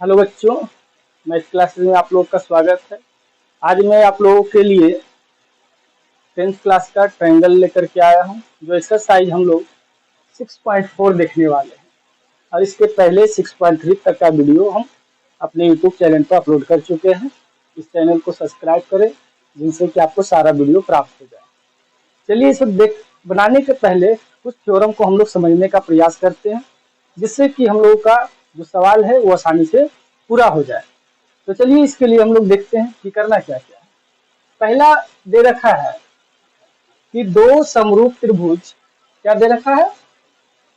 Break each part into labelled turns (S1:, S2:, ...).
S1: Hello बच्चों, math class में आप लोग का स्वागत है। आज मैं आप लोगों के लिए 10th क्लास का ट्रायंगल लेकर के आया हूं, जो एक्सरसाइज हम लोग 6.4 देखने वाले हैं। और इसके पहले 6.3 तक का वीडियो हम अपने यूट्यूब चैनल पर अपलोड कर चुके हैं। इस चैनल को सब्सक्राइब करें, जिनसे कि आपको सारा वीडियो प्राप्त हो जाए। चलिए इसे बनाने के पहले कुछ थ्योरम को हम लोग समझने का प्रयास करते हैं, जिससे कि हम लोगों का जो सवाल है वो आसानी से पूरा हो जाए। तो चलिए इसके लिए हम लोग देखते हैं कि करना क्या क्या है। पहला दे रखा है कि दो समरूप त्रिभुज, क्या दे रखा है?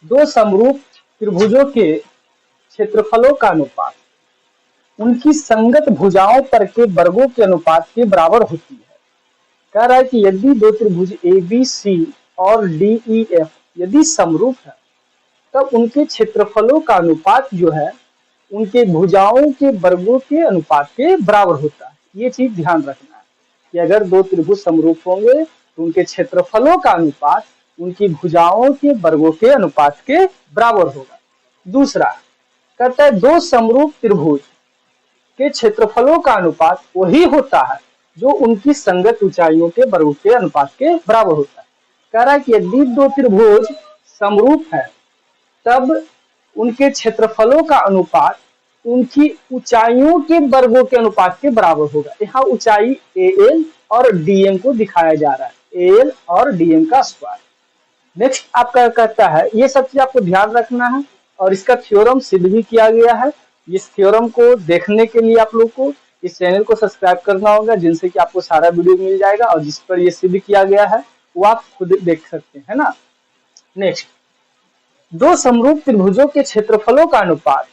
S1: दो समरूप त्रिभुजों के क्षेत्रफलों का अनुपात उनकी संगत भुजाओं पर के वर्गों के अनुपात के बराबर होती है। कह रहा है कि यदि दो त्रिभुज ए बी सी और डी ई एफ यदि समरूप है, तब उनके क्षेत्रफलों का अनुपात जो है उनके भुजाओं के वर्गों के अनुपात के बराबर होता है। ये चीज ध्यान रखना है कि अगर दो त्रिभुज समरूप होंगे तो उनके क्षेत्रफलों का अनुपात उनकी भुजाओं के वर्गों के अनुपात के बराबर होगा। दूसरा कहता है दो समरूप त्रिभुज के क्षेत्रफलों का अनुपात वही होता है जो उनकी संगत ऊंचाइयों के वर्गों के अनुपात के बराबर होता है। कह रहा है कि यदि दो त्रिभुज समरूप है, तब उनके क्षेत्रफलों का अनुपात उनकी ऊंचाइयों के वर्गों के अनुपात के बराबर होगा। यहाँ ऊंचाई एल और डीएम को दिखाया जा रहा है, एल और डीएम का स्क्वायर। नेक्स्ट आपका कहता है, ये सब चीज आपको ध्यान रखना है और इसका थ्योरम सिद्ध भी किया गया है। इस थ्योरम को देखने के लिए आप लोग को इस चैनल को सब्सक्राइब करना होगा, जिनसे कि आपको सारा वीडियो मिल जाएगा और जिस पर ये सिद्ध किया गया है वो आप खुद देख सकते हैं ना। नेक्स्ट, दो समरूप त्रिभुजों के क्षेत्रफलों का अनुपात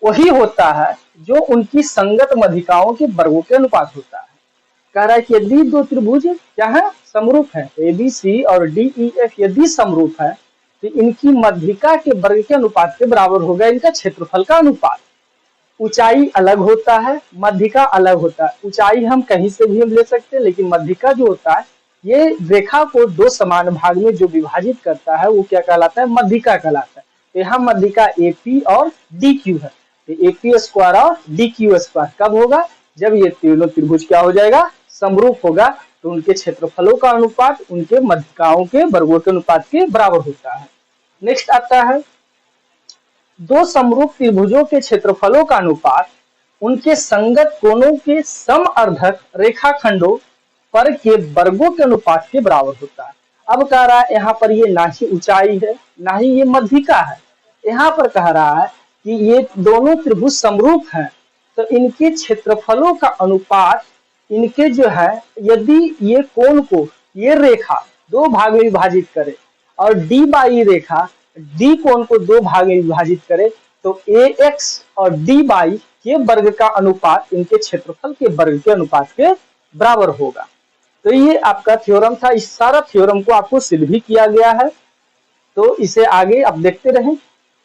S1: वही होता है जो उनकी संगत मध्यिकाओं के वर्गों के अनुपात होता है। कह रहा है कि यदि दो त्रिभुज क्या है? समरूप है, ए बी सी और डी ई एफ यदि समरूप है तो इनकी मध्यिका के वर्ग के अनुपात के बराबर होगा इनका क्षेत्रफल का अनुपात। ऊंचाई अलग होता है, मध्यिका अलग होता है। ऊंचाई हम कहीं से भी हम ले सकते हैं, लेकिन मध्यिका जो होता है ये रेखा को दो समान भाग में जो विभाजित करता है वो क्या कहलाता है? मध्यिका कहलाता है। तो यहाँ मध्यिका एपी और डी क्यू है। तो एपी स्क्वायर और डी क्यू स्क्वायर कब होगा? जब ये तीनों त्रिभुज क्या हो जाएगा? समरूप होगा। तो उनके क्षेत्रफलों का अनुपात उनके मध्यिकाओं के वर्गों के अनुपात के बराबर होता है। नेक्स्ट आता है, दो समरूप त्रिभुजों के क्षेत्रफलों का अनुपात उनके संगत कोणों के समअर्धक रेखाखंडों पर के वर्गों के अनुपात के बराबर होता है। अब कह रहा है यहाँ पर ये ना ही ऊंचाई है ना ही ये मध्यिका है। यहाँ पर कह रहा है कि ये दोनों त्रिभुज समरूप हैं, तो इनके क्षेत्रफलों का अनुपात इनके जो है, यदि ये कोण को ये रेखा दो भाग में विभाजित करे और डी बाई रेखा डी कोण को दो भाग में विभाजित करे, तो ए एक्स और डी बाई के वर्ग का अनुपात इनके क्षेत्रफल के वर्ग के अनुपात के बराबर होगा। तो ये आपका थ्योरम था। इस सारा थ्योरम को आपको सिद्ध भी किया गया है, तो इसे आगे आप देखते रहें।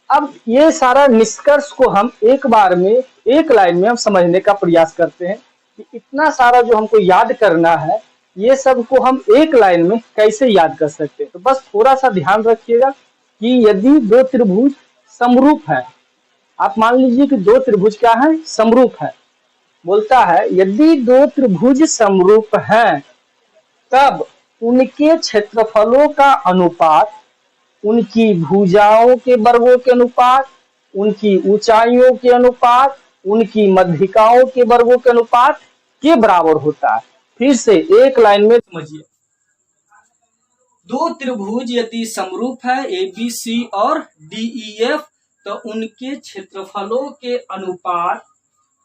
S1: अब ये सारा निष्कर्ष को हम एक बार में एक लाइन में हम समझने का प्रयास करते हैं कि इतना सारा जो हमको याद करना है ये सब को हम एक लाइन में कैसे याद कर सकते हैं। तो बस थोड़ा सा ध्यान रखिएगा कि यदि दो त्रिभुज समरूप है, आप मान लीजिए कि दो त्रिभुज क्या है? समरूप है। बोलता है यदि दो त्रिभुज समरूप हैं, तब उनके क्षेत्रफलों का अनुपात उनकी भुजाओं के वर्गों के अनुपात, उनकी ऊंचाइयों के अनुपात, उनकी मध्यिकाओं के वर्गों के अनुपात के बराबर होता है। फिर से एक लाइन में समझिए, दो त्रिभुज यदि समरूप है ए बी सी और डी ई एफ, तो उनके क्षेत्रफलों के अनुपात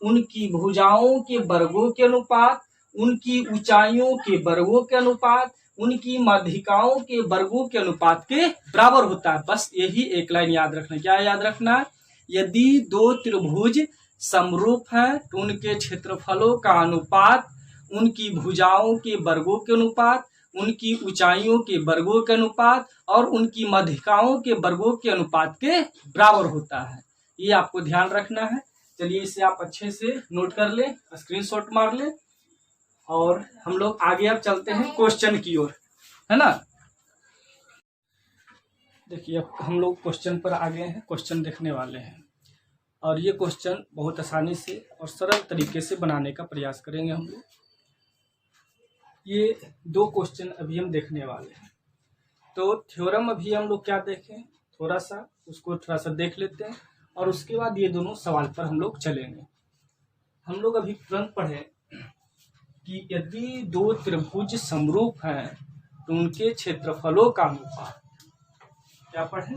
S1: उनकी भुजाओं के वर्गों के अनुपात, उनकी ऊंचाइयों के वर्गों के अनुपात, उनकी मध्यिकाओं के वर्गों के अनुपात के बराबर होता है। बस यही एक लाइन याद रखना। क्या याद रखना है? यदि दो त्रिभुज समरूप है तो उनके क्षेत्रफलों का अनुपात उनकी भुजाओं के वर्गों के अनुपात, उनकी ऊंचाइयों के वर्गों के अनुपात और उनकी मध्यिकाओं के वर्गों के अनुपात के बराबर होता है। ये आपको ध्यान रखना है। चलिए इसे आप अच्छे से नोट कर ले, स्क्रीनशॉट मार ले और हम लोग आगे अब चलते हैं क्वेश्चन की ओर, है ना। देखिए अब हम लोग क्वेश्चन पर आ गए हैं, क्वेश्चन देखने वाले हैं। और ये क्वेश्चन बहुत आसानी से और सरल तरीके से बनाने का प्रयास करेंगे हम लोग। ये 2 क्वेश्चन अभी हम देखने वाले हैं। तो थ्योरम अभी हम लोग क्या देखें, थोड़ा सा देख लेते हैं और उसके बाद ये दोनों सवाल पर हम लोग चलेंगे। हम लोग अभी तुरंत पढ़े कि यदि 2 त्रिभुज समरूप हैं तो उनके क्षेत्रफलों का अनुपात, क्या पढ़े,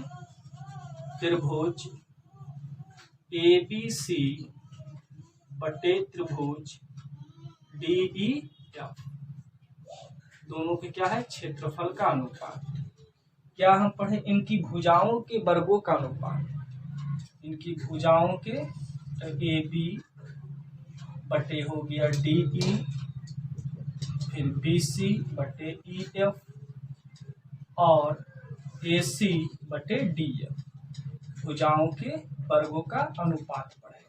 S1: त्रिभुज ABC बटे त्रिभुज DEF, दोनों के क्या है, क्षेत्रफल का अनुपात। क्या हम पढ़े, इनकी भुजाओं के वर्गों का अनुपात, इनकी भुजाओं के AB बटे हो गया DE, फिर BC बटे EF और AC बटे DF, भुजाओं के वर्गों का अनुपात पढ़े।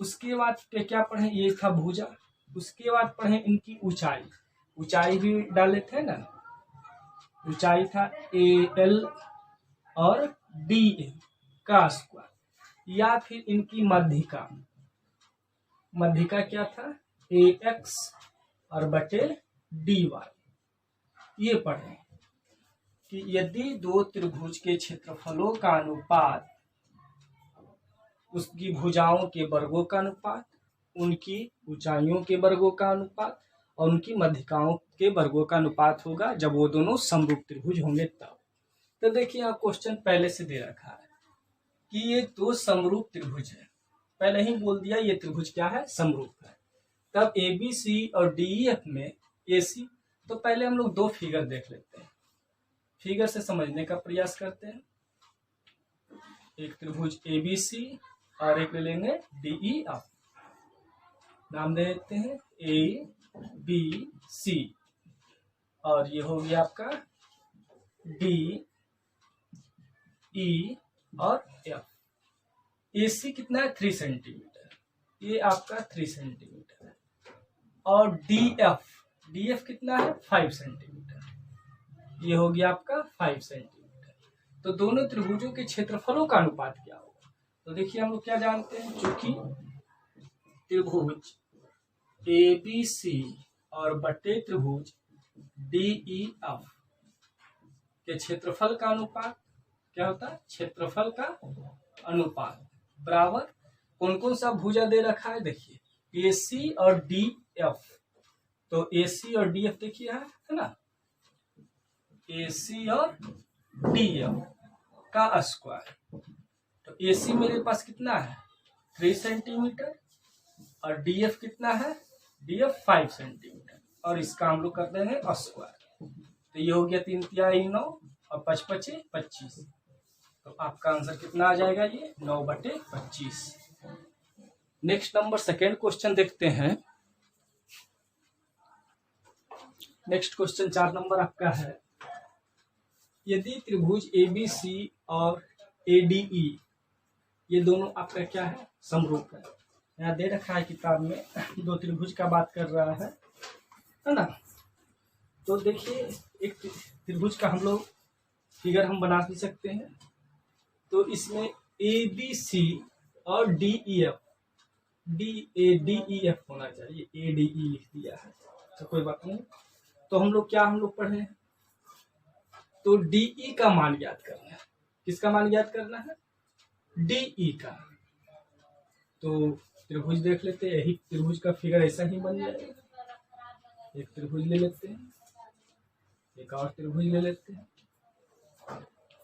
S1: उसके बाद पे क्या पढ़े, ये था भुजा। उसके बाद पढ़े इनकी ऊंचाई, ऊंचाई भी डाले थे ना, ऊंचाई था AL और DA का स्क्वायर, या फिर इनकी मध्यिका, मध्यिका क्या था, AX और बटे DY। ये पढ़े कि यदि 2 त्रिभुज के क्षेत्रफलों का अनुपात उसकी भुजाओं के वर्गों का अनुपात, उनकी ऊंचाइयों के वर्गों का अनुपात और उनकी मध्यिकाओं के वर्गों का अनुपात होगा जब वो दोनों समरूप त्रिभुज होंगे तब। तो देखिए यहाँ क्वेश्चन पहले से दे रखा है कि ये 2 समरूप त्रिभुज है, पहले ही बोल दिया ये त्रिभुज क्या है, समरूप है। तब ABC और DEF में AC, तो पहले हम लोग 2 फिगर देख लेते हैं, फिगर से समझने का प्रयास करते हैं। एक त्रिभुज ABC और एक ले लेंगे DEF, नाम दे देते हैं ABC और ये हो गया आपका DE और F। AC कितना है, 3 सेंटीमीटर, ये आपका 3 सेंटीमीटर है, और DF कितना है, 5 सेंटीमीटर, ये हो गया आपका 5 सेंटीमीटर। तो दोनों त्रिभुजों के क्षेत्रफलों का अनुपात क्या होगा, तो देखिए हम लोग क्या जानते हैं, चूंकि त्रिभुज ABC और बटे त्रिभुज DEF के क्षेत्रफल का अनुपात क्या होता है, क्षेत्रफल का अनुपात बराबर कौन कौन सा भुजा दे रखा है, देखिए AC और DF, तो AC और DF देखिए है ना, AC और DF का स्क्वायर। तो AC मेरे पास कितना है, 3 सेंटीमीटर और DF कितना है, DF 5 सेंटीमीटर, और इसका हम लोग करते हैं स्क्वायर। तो ये हो गया 3 तिहाई 9 और 5 पचे 25, तो आपका आंसर कितना आ जाएगा, ये 9 बटे 25। नेक्स्ट नंबर सेकेंड क्वेश्चन देखते हैं। नेक्स्ट क्वेश्चन 4 नंबर आपका है, यदि त्रिभुज ABC और ADE ये दोनों आपका क्या है, समरूप है। यहाँ दे रखा है किताब में 2 त्रिभुज का बात कर रहा है ना। तो देखिए एक त्रिभुज का हम लोग फिगर हम बना भी सकते हैं। तो इसमें ABC और DEF होना चाहिए, ADE लिख दिया है तो कोई बात नहीं। तो हम लोग पढ़े, तो DE का मान ज्ञात करना है। किसका मान ज्ञात करना है, DE का। तो त्रिभुज देख लेते हैं, यही त्रिभुज का फिगर ऐसा ही बन जाएगा। एक त्रिभुज ले लेते हैं, एक और त्रिभुज ले लेते हैं,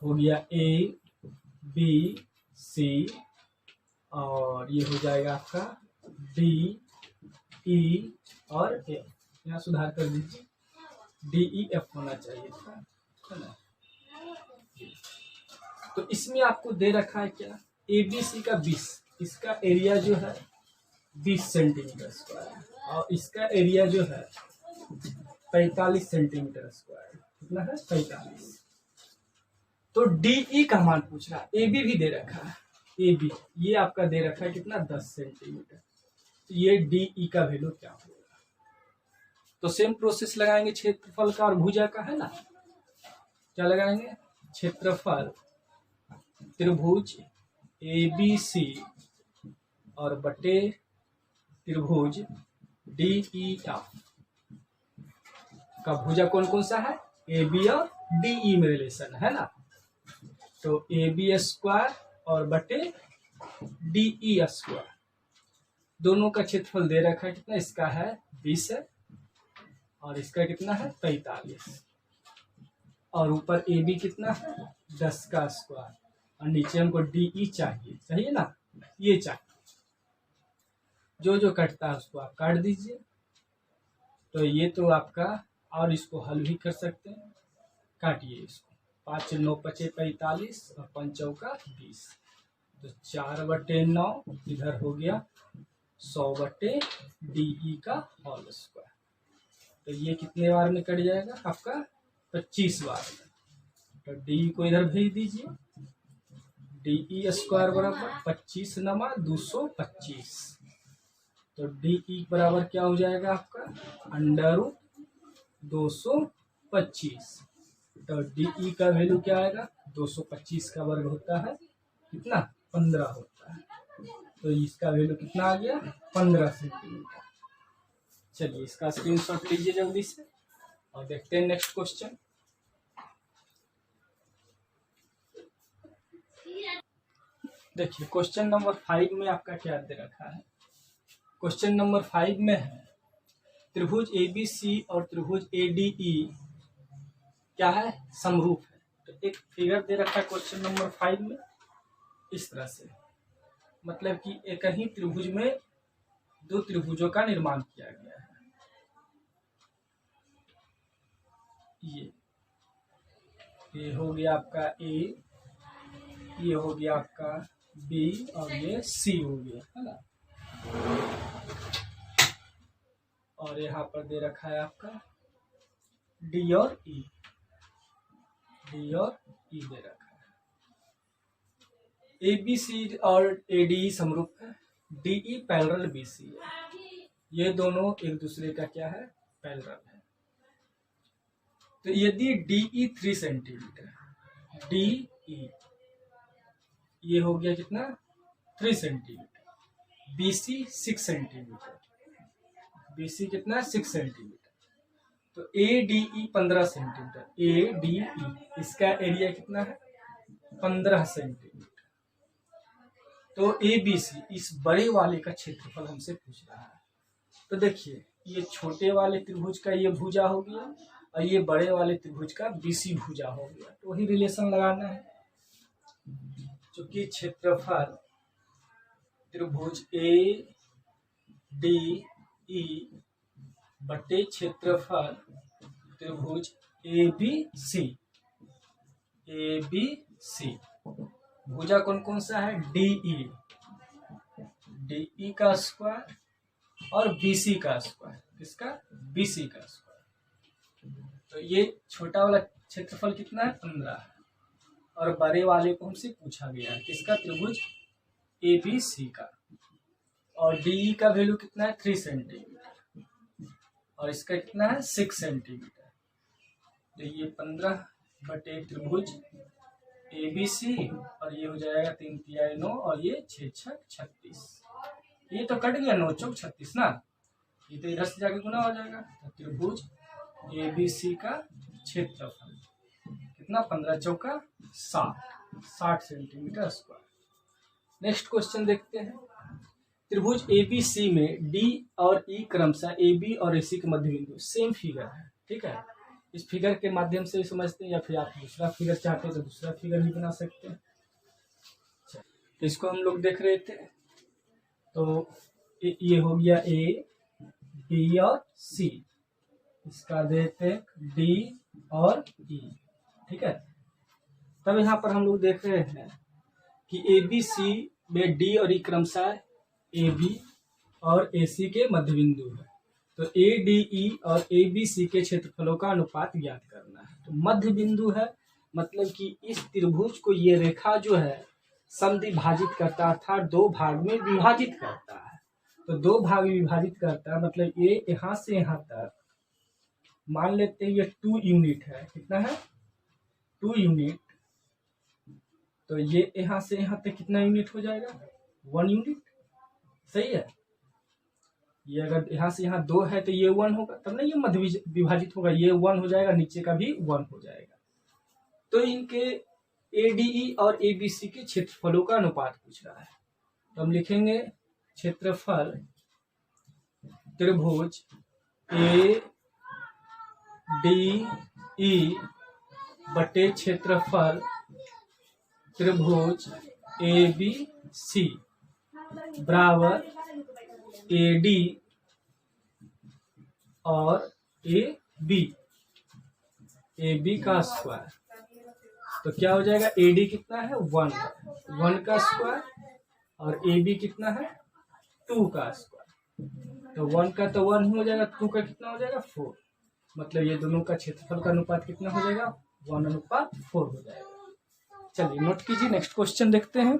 S1: हो गया ABC और ये हो जाएगा आपका DE और F। यहाँ सुधार कर दीजिए, DEF होना चाहिए था, है ना। तो इसमें आपको दे रखा है क्या, ABC का 20, इसका एरिया जो है 20 सेंटीमीटर स्क्वायर और इसका एरिया जो है 45 सेंटीमीटर स्क्वायर। कितना है, 45। तो DE का मान पूछ रहा है, AB भी दे रखा है, AB ये आपका दे रखा है कितना, 10 सेंटीमीटर। तो ये DE का वैल्यू क्या होगा, तो सेम प्रोसेस लगाएंगे क्षेत्रफल का और भुजा का, है ना। क्या लगाएंगे, क्षेत्रफल त्रिभुज ABC और बटे त्रिभुज DEF का भुजा कौन कौन सा है? AB और DE में रिलेशन है ना, तो AB स्क्वायर और बटे DE स्क्वायर, दोनों का क्षेत्रफल दे रखा है कितना, इसका है 20 है और इसका कितना है 45, और ऊपर AB कितना है 10 का स्क्वायर, और नीचे हमको DE चाहिए, सही है ना, ये चाहिए। जो जो कटता है उसको आप काट दीजिए। तो ये तो आपका, और इसको हल भी कर सकते हैं, काटिए इसको, 5 9 5 45 और 5 चौका 20, तो 4/9 इधर हो गया 100/DE का होल स्क्वायर। तो ये कितने बार में कट जाएगा आपका? 25 बार में। तो DE को इधर भेज दीजिए, DE स्क्वायर बराबर 25 नमा 225, तो DE बराबर क्या हो जाएगा आपका? √225। तो DE का वैल्यू क्या आएगा? 225 का वर्ग होता है कितना? 15 होता है, तो इसका वैल्यू कितना आ गया? 15 सेंटीमीटर। चलिए इसका स्क्रीनशॉट लीजिए जल्दी से और देखते हैं नेक्स्ट क्वेश्चन। देखिए क्वेश्चन नंबर 5 में आपका क्या दे रखा है? क्वेश्चन नंबर 5 में है त्रिभुज ABC और त्रिभुज ADE क्या है? समरूप है। तो एक फिगर दे रखा है क्वेश्चन नंबर 5 में इस तरह से, मतलब कि एक ही त्रिभुज में दो त्रिभुजों का निर्माण किया गया है। ये हो गया आपका A, ये हो गया आपका B और ये C हो गया, है ना। और यहाँ पर दे रखा है आपका D और E, D और E दे रखा है। ABC और ADE समरूप है, DE पैरेलल BC है, ये दोनों एक दूसरे का क्या है? पैरेलल है। तो यदि DE 3 सेंटीमीटर, DE ये हो गया कितना? 3 सेंटीमीटर, BC 6 सेंटीमीटर, BC कितना? 6 सेंटीमीटर, तो ADE 15 सेंटीमीटर, ADE इसका एरिया कितना है? 15 सेंटीमीटर। तो ABC इस बड़े वाले का क्षेत्रफल हमसे पूछ रहा है। तो देखिए ये छोटे वाले त्रिभुज का ये भुजा हो गया और ये बड़े वाले त्रिभुज का BC भुजा हो गया, तो वही रिलेशन लगाना है। चूंकि क्षेत्रफल त्रिभुज ADE बटे क्षेत्रफल त्रिभुज ABC भुजा कौन कौन सा है? DE का स्क्वायर और BC का स्क्वायर, किसका? BC का स्क्वायर। तो ये छोटा वाला क्षेत्रफल कितना है? 15 है, और बड़े वाले को हमसे पूछा गया है किसका? त्रिभुज ABC का, और DE का वैल्यू कितना है? 3 सेंटीमीटर, और इसका कितना है? 6 सेंटीमीटर। तो ये 15 बटे त्रिभुज ABC, और ये हो जाएगा 3 तिहाई 9 और ये 6 6 36, ये तो कट गया 9 चौक 36 ना, ये तो इधर से जाके गुना हो जाएगा। तो त्रिभुज ABC का क्षेत्रफल कितना? 15 चौका 60 सेंटीमीटर स्क्वायर। नेक्स्ट क्वेश्चन देखते हैं। त्रिभुज ABC में D और E क्रमशः AB और AC के मध्य बिंदु, सेम फिगर है, ठीक है। इस फिगर के माध्यम से समझते हैं, या फिर आप दूसरा फिगर चाहते हैं तो दूसरा फिगर भी बना सकते हैं। तो इसको हम लोग देख रहे थे, तो ये हो गया A, B और C, इसका देते D और E, ठीक है। तब यहाँ पर हम लोग देख रहे हैं कि ABC में D और E क्रमशः AB और AC के मध्य बिंदु है, तो ADE और ABC के क्षेत्रफलों का अनुपात ज्ञात करना है। तो मध्य बिंदु है, मतलब कि इस त्रिभुज को ये रेखा जो है समद्विभाजित करता है, अर्थात 2 भाग में विभाजित करता है। तो 2 भाग में विभाजित करता है, मतलब ये यहाँ से यहाँ तक मान लेते हैं ये 2 यूनिट है, कितना है? 2 यूनिट,
S2: तो ये यहाँ से यहाँ तक कितना यूनिट हो जाएगा, 1 यूनिट। सही है। ये अगर यहाँ से यहाँ 2 है तो ये 1 होगा, तब ना ये मध्य विभाजित होगा, ये 1 हो जाएगा, नीचे का भी 1 हो जाएगा। तो इनके ADE और ABC के क्षेत्रफलों का अनुपात पूछ रहा है। तो हम लिखेंगे क्षेत्रफल त्रिभुज ADE बटे क्षेत्रफल त्रिभुज ABC बराबर AD और AB का स्क्वायर। तो क्या हो जाएगा, AD कितना है 1 का स्क्वायर और AB कितना है 2 का स्क्वायर। तो 1 का तो 1 हो जाएगा, 2 का कितना हो जाएगा 4। मतलब ये दोनों का क्षेत्रफल का अनुपात कितना हो जाएगा, 1:4 हो जाएगा। चलिए नोट कीजिए, नेक्स्ट क्वेश्चन देखते हैं।